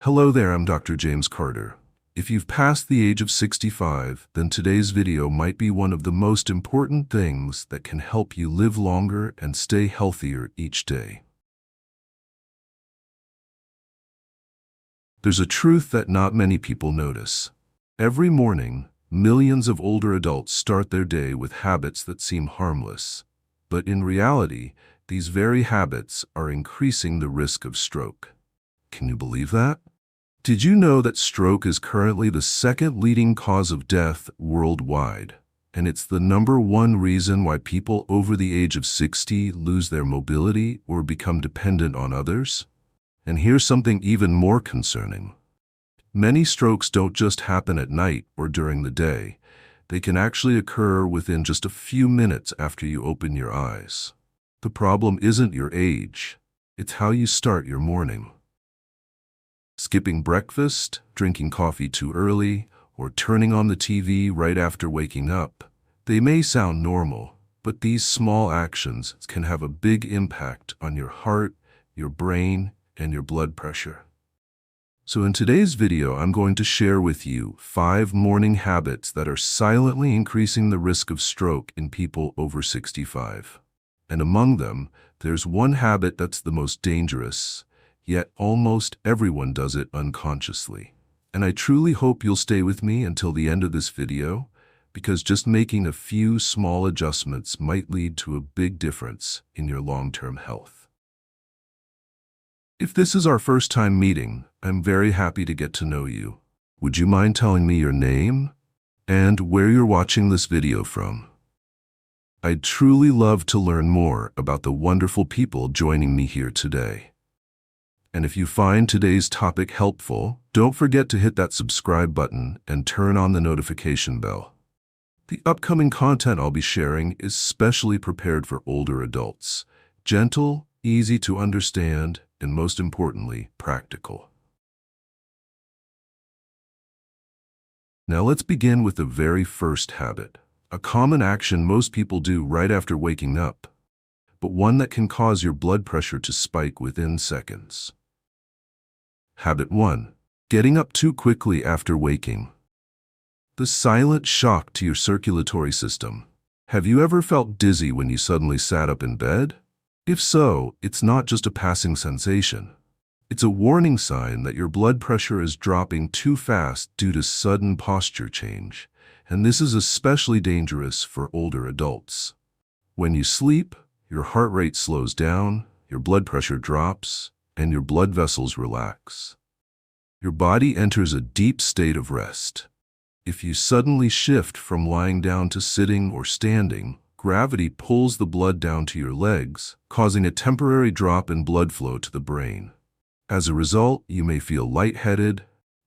Hello there, I'm Dr. James Carter. If you've passed the age of 65, then today's video might be one of the most important things that can help you live longer and stay healthier each day. There's a truth that not many people notice. Every morning, millions of older adults start their day with habits that seem harmless. But in reality, these very habits are increasing the risk of stroke. Can you believe that? Did you know that stroke is currently the second leading cause of death worldwide? And it's the #1 reason why people over the age of 60 lose their mobility or become dependent on others? And here's something even more concerning. Many strokes don't just happen at night or during the day. They can actually occur within just a few minutes after you open your eyes. The problem isn't your age, it's how you start your morning. Skipping breakfast, drinking coffee too early, or turning on the TV right after waking up. They may sound normal, but these small actions can have a big impact on your heart, your brain, and your blood pressure. So in today's video, I'm going to share with you 5 morning habits that are silently increasing the risk of stroke in people over 65. And among them, there's one habit that's the most dangerous, yet almost everyone does it unconsciously. And I truly hope you'll stay with me until the end of this video, because just making a few small adjustments might lead to a big difference in your long-term health. If this is our first time meeting, I'm very happy to get to know you. Would you mind telling me your name and where you're watching this video from? I'd truly love to learn more about the wonderful people joining me here today. And if you find today's topic helpful, don't forget to hit that subscribe button and turn on the notification bell. The upcoming content I'll be sharing is specially prepared for older adults. Gentle, easy to understand, and most importantly, practical. Now let's begin with the very first habit, a common action most people do right after waking up, but one that can cause your blood pressure to spike within seconds. Habit 1. Getting up too quickly after waking. The silent shock to your circulatory system. Have you ever felt dizzy when you suddenly sat up in bed? If so, it's not just a passing sensation. It's a warning sign that your blood pressure is dropping too fast due to sudden posture change, and this is especially dangerous for older adults. When you sleep, your heart rate slows down, your blood pressure drops, and your blood vessels relax. Your body enters a deep state of rest. If you suddenly shift from lying down to sitting or standing, gravity pulls the blood down to your legs, causing a temporary drop in blood flow to the brain. As a result, you may feel lightheaded,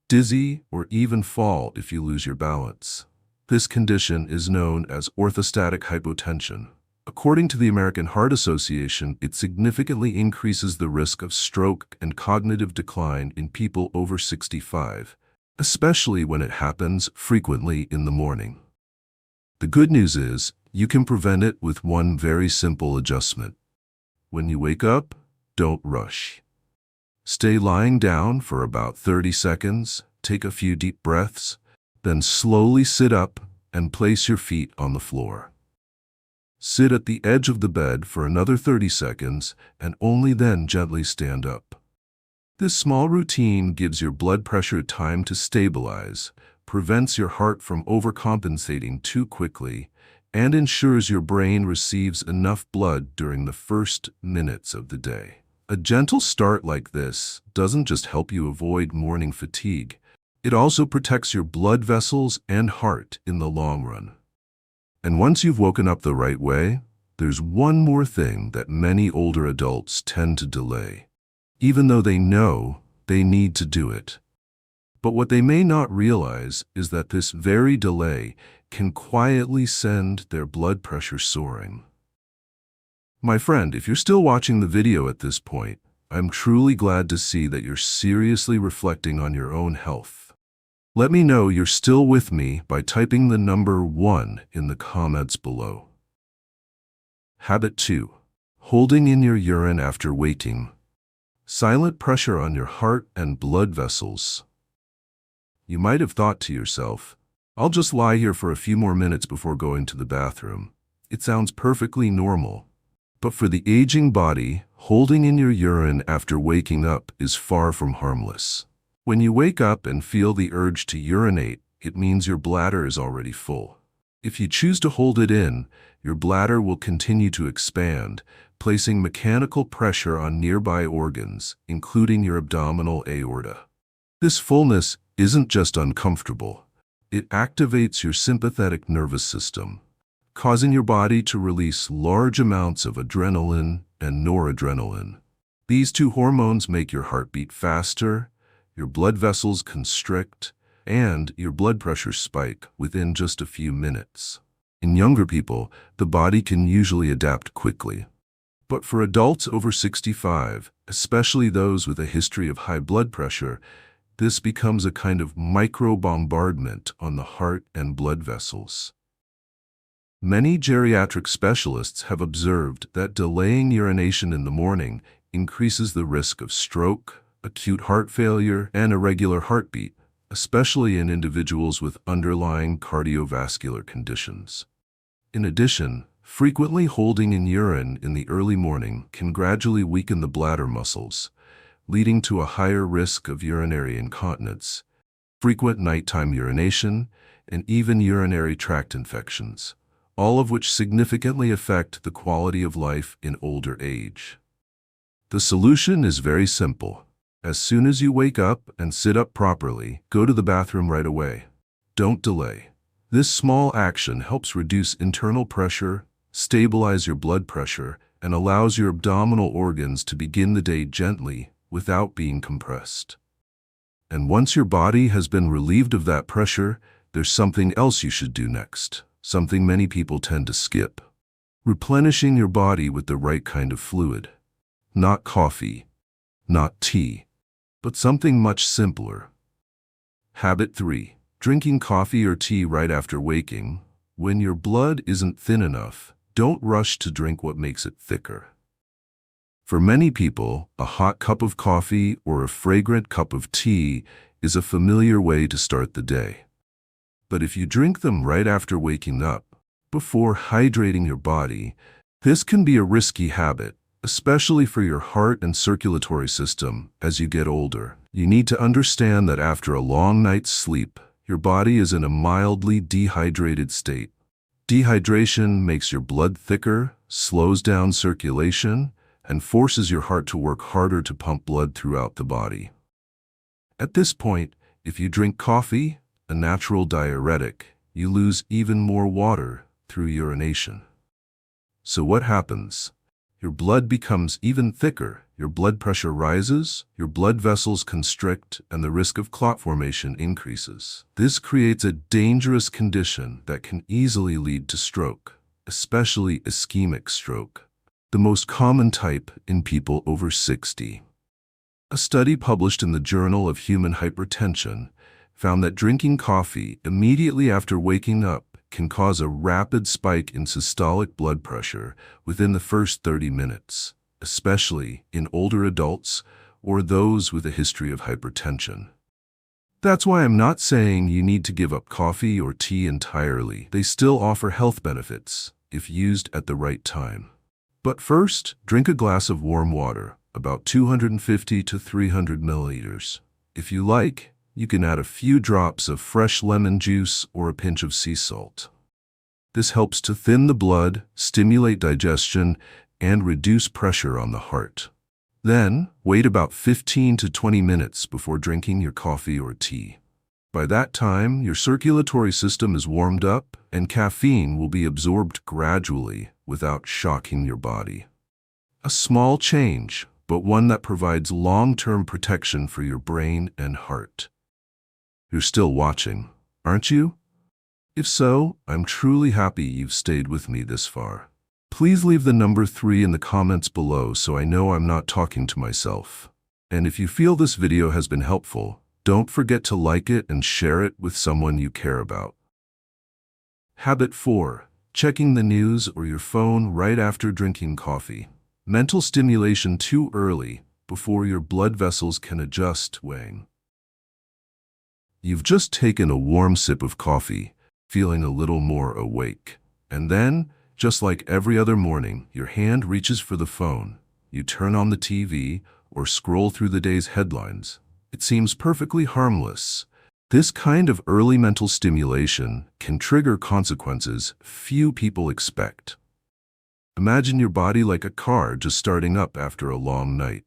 dizzy, or even fall if you lose your balance. This condition is known as orthostatic hypotension. According to the American Heart Association, it significantly increases the risk of stroke and cognitive decline in people over 65, especially when it happens frequently in the morning. The good news is, you can prevent it with one very simple adjustment. When you wake up, don't rush. Stay lying down for about 30 seconds, take a few deep breaths, then slowly sit up and place your feet on the floor. Sit at the edge of the bed for another 30 seconds and only then gently stand up. This small routine gives your blood pressure time to stabilize, prevents your heart from overcompensating too quickly, and ensures your brain receives enough blood during the first minutes of the day. A gentle start like this doesn't just help you avoid morning fatigue, it also protects your blood vessels and heart in the long run. And once you've woken up the right way, there's one more thing that many older adults tend to delay, even though they know they need to do it. But what they may not realize is that this very delay can quietly send their blood pressure soaring. My friend, if you're still watching the video at this point, I'm truly glad to see that you're seriously reflecting on your own health. Let me know you're still with me by typing the number 1 in the comments below. Habit 2. Holding in your urine after waking. Silent pressure on your heart and blood vessels. You might have thought to yourself, I'll just lie here for a few more minutes before going to the bathroom. It sounds perfectly normal. But for the aging body, holding in your urine after waking up is far from harmless. When you wake up and feel the urge to urinate, it means your bladder is already full. If you choose to hold it in, your bladder will continue to expand, placing mechanical pressure on nearby organs, including your abdominal aorta. This fullness isn't just uncomfortable. It activates your sympathetic nervous system, causing your body to release large amounts of adrenaline and noradrenaline. These two hormones make your heart beat faster, your blood vessels constrict, and your blood pressure spike within just a few minutes. In younger people, the body can usually adapt quickly. But for adults over 65, especially those with a history of high blood pressure, this becomes a kind of micro-bombardment on the heart and blood vessels. Many geriatric specialists have observed that delaying urination in the morning increases the risk of stroke, acute heart failure, and irregular heartbeat, especially in individuals with underlying cardiovascular conditions. In addition, frequently holding in urine in the early morning can gradually weaken the bladder muscles, leading to a higher risk of urinary incontinence, frequent nighttime urination, and even urinary tract infections, all of which significantly affect the quality of life in older age. The solution is very simple. As soon as you wake up and sit up properly, go to the bathroom right away. Don't delay. This small action helps reduce internal pressure, stabilize your blood pressure, and allows your abdominal organs to begin the day gently without being compressed. And once your body has been relieved of that pressure, there's something else you should do next, something many people tend to skip. Replenishing your body with the right kind of fluid. Not coffee, not tea, but something much simpler. Habit 3. Drinking coffee or tea right after waking. When your blood isn't thin enough, don't rush to drink what makes it thicker. For many people, a hot cup of coffee or a fragrant cup of tea is a familiar way to start the day. But if you drink them right after waking up, before hydrating your body, this can be a risky habit, especially for your heart and circulatory system as you get older. You need to understand that after a long night's sleep, your body is in a mildly dehydrated state. Dehydration makes your blood thicker, slows down circulation, and forces your heart to work harder to pump blood throughout the body. At this point, if you drink coffee, a natural diuretic, you lose even more water through urination. So what happens? Your blood becomes even thicker, your blood pressure rises, your blood vessels constrict, and the risk of clot formation increases. This creates a dangerous condition that can easily lead to stroke, especially ischemic stroke, the most common type in people over 60. A study published in the Journal of Human Hypertension found that drinking coffee immediately after waking up can cause a rapid spike in systolic blood pressure within the first 30 minutes, especially in older adults or those with a history of hypertension. That's why I'm not saying you need to give up coffee or tea entirely. They still offer health benefits if used at the right time. But first, drink a glass of warm water, about 250 to 300 milliliters. If you like, you can add a few drops of fresh lemon juice or a pinch of sea salt. This helps to thin the blood, stimulate digestion, and reduce pressure on the heart. Then, wait about 15 to 20 minutes before drinking your coffee or tea. By that time, your circulatory system is warmed up, and caffeine will be absorbed gradually without shocking your body. A small change, but one that provides long-term protection for your brain and heart. You're still watching, aren't you? If so, I'm truly happy you've stayed with me this far. Please leave the number 3 in the comments below so I know I'm not talking to myself. And if you feel this video has been helpful, don't forget to like it and share it with someone you care about. Habit 4. Checking the news or your phone right after drinking coffee. Mental stimulation too early, before your blood vessels can adjust weighing. You've just taken a warm sip of coffee, feeling a little more awake. And then, just like every other morning, your hand reaches for the phone. You turn on the TV or scroll through the day's headlines. It seems perfectly harmless. This kind of early mental stimulation can trigger consequences few people expect. Imagine your body like a car just starting up after a long night.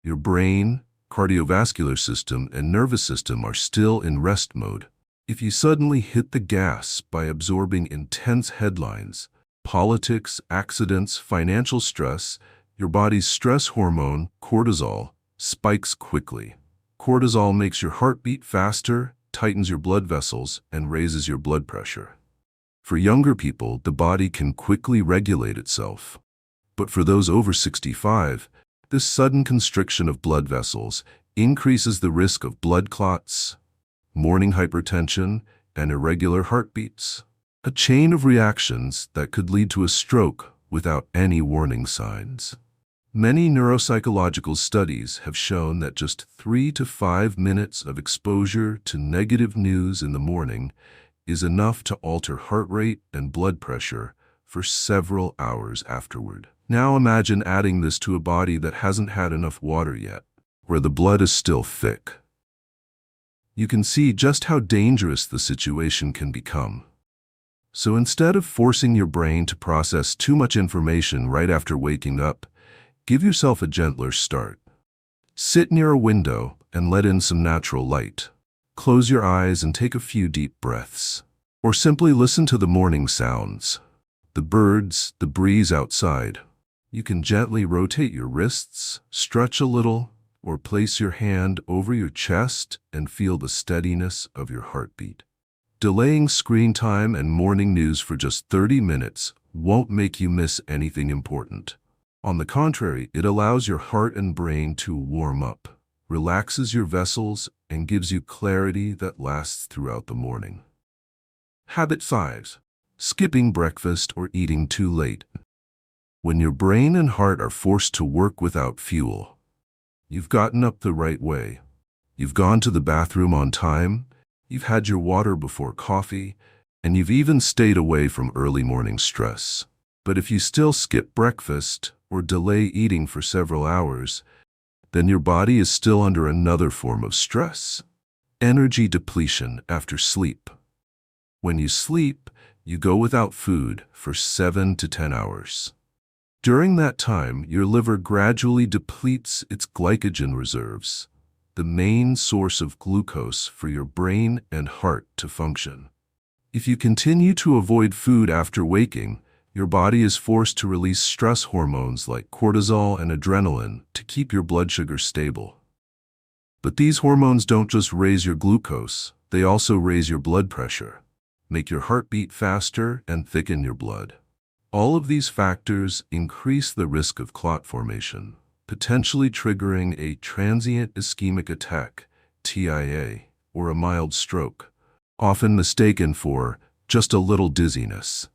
Your brain, cardiovascular system, and nervous system are still in rest mode. If you suddenly hit the gas by absorbing intense headlines, politics, accidents, financial stress, your body's stress hormone, cortisol, spikes quickly. Cortisol makes your heart beat faster, tightens your blood vessels, and raises your blood pressure. For younger people, the body can quickly regulate itself. But for those over 65, this sudden constriction of blood vessels increases the risk of blood clots, morning hypertension, and irregular heartbeats. A chain of reactions that could lead to a stroke without any warning signs. Many neuropsychological studies have shown that just 3 to 5 minutes of exposure to negative news in the morning is enough to alter heart rate and blood pressure for several hours afterward. Now imagine adding this to a body that hasn't had enough water yet, where the blood is still thick. You can see just how dangerous the situation can become. So instead of forcing your brain to process too much information right after waking up, give yourself a gentler start. Sit near a window and let in some natural light. Close your eyes and take a few deep breaths. Or simply listen to the morning sounds. The birds, the breeze outside. You can gently rotate your wrists, stretch a little, or place your hand over your chest and feel the steadiness of your heartbeat. Delaying screen time and morning news for just 30 minutes won't make you miss anything important. On the contrary, it allows your heart and brain to warm up, relaxes your vessels, and gives you clarity that lasts throughout the morning. Habit 5. Skipping breakfast or eating too late. When your brain and heart are forced to work without fuel, you've gotten up the right way. You've gone to the bathroom on time, you've had your water before coffee, and you've even stayed away from early morning stress. But if you still skip breakfast or delay eating for several hours, then your body is still under another form of stress. Energy depletion after sleep. When you sleep, you go without food for 7 to 10 hours. During that time, your liver gradually depletes its glycogen reserves, the main source of glucose for your brain and heart to function. If you continue to avoid food after waking, your body is forced to release stress hormones like cortisol and adrenaline to keep your blood sugar stable. But these hormones don't just raise your glucose, they also raise your blood pressure, make your heart beat faster, and thicken your blood. All of these factors increase the risk of clot formation, potentially triggering a transient ischemic attack, TIA, or a mild stroke, often mistaken for just a little dizziness.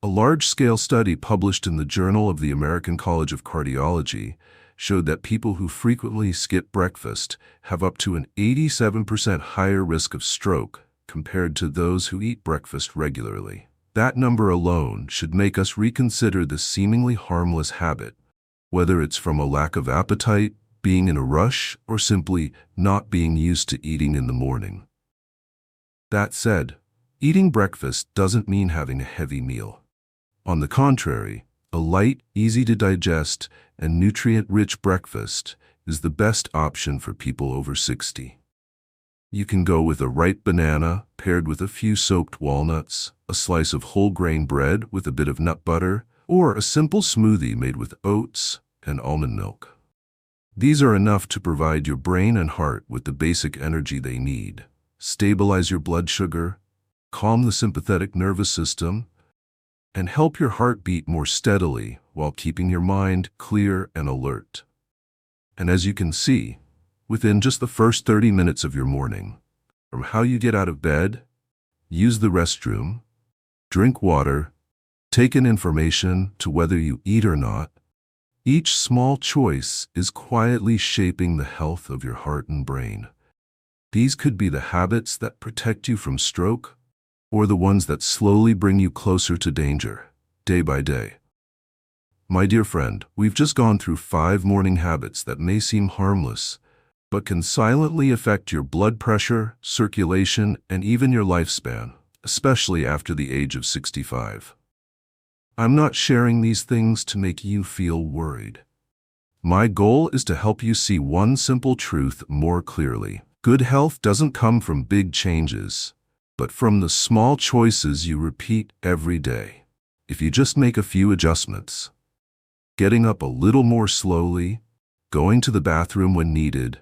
A large-scale study published in the Journal of the American College of Cardiology showed that people who frequently skip breakfast have up to an 87% higher risk of stroke compared to those who eat breakfast regularly. That number alone should make us reconsider this seemingly harmless habit, whether it's from a lack of appetite, being in a rush, or simply not being used to eating in the morning. That said, eating breakfast doesn't mean having a heavy meal. On the contrary, a light, easy-to-digest, and nutrient-rich breakfast is the best option for people over 60. You can go with a ripe banana paired with a few soaked walnuts, a slice of whole grain bread with a bit of nut butter, or a simple smoothie made with oats and almond milk. These are enough to provide your brain and heart with the basic energy they need, stabilize your blood sugar, calm the sympathetic nervous system, and help your heart beat more steadily while keeping your mind clear and alert. And as you can see, within just the first 30 minutes of your morning, from how you get out of bed, use the restroom, drink water, take in information to whether you eat or not, Each small choice is quietly shaping the health of your heart and brain. These could be the habits that protect you from stroke, or the ones that slowly bring you closer to danger, day by day. My dear friend, we've just gone through 5 morning habits that may seem harmless, but can silently affect your blood pressure, circulation, and even your lifespan, especially after the age of 65. I'm not sharing these things to make you feel worried. My goal is to help you see one simple truth more clearly. Good health doesn't come from big changes, but from the small choices you repeat every day. If you just make a few adjustments, getting up a little more slowly, going to the bathroom when needed,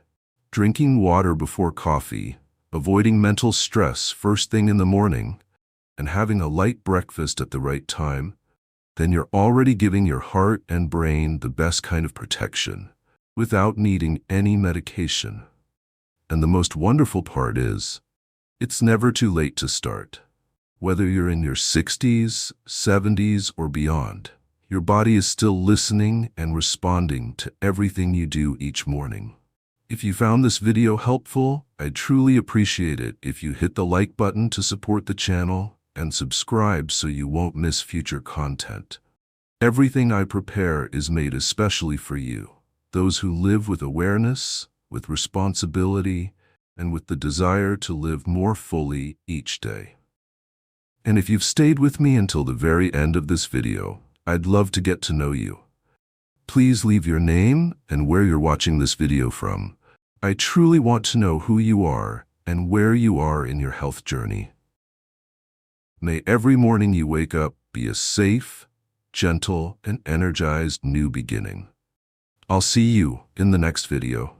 drinking water before coffee, avoiding mental stress first thing in the morning, and having a light breakfast at the right time, then you're already giving your heart and brain the best kind of protection without needing any medication. And the most wonderful part is, it's never too late to start. Whether you're in your 60s, 70s, or beyond, your body is still listening and responding to everything you do each morning. If you found this video helpful, I'd truly appreciate it if you hit the like button to support the channel and subscribe so you won't miss future content. Everything I prepare is made especially for you, those who live with awareness, with responsibility, and with the desire to live more fully each day. And if you've stayed with me until the very end of this video, I'd love to get to know you. Please leave your name and where you're watching this video from. I truly want to know who you are and where you are in your health journey. May every morning you wake up be a safe, gentle, and energized new beginning. I'll see you in the next video.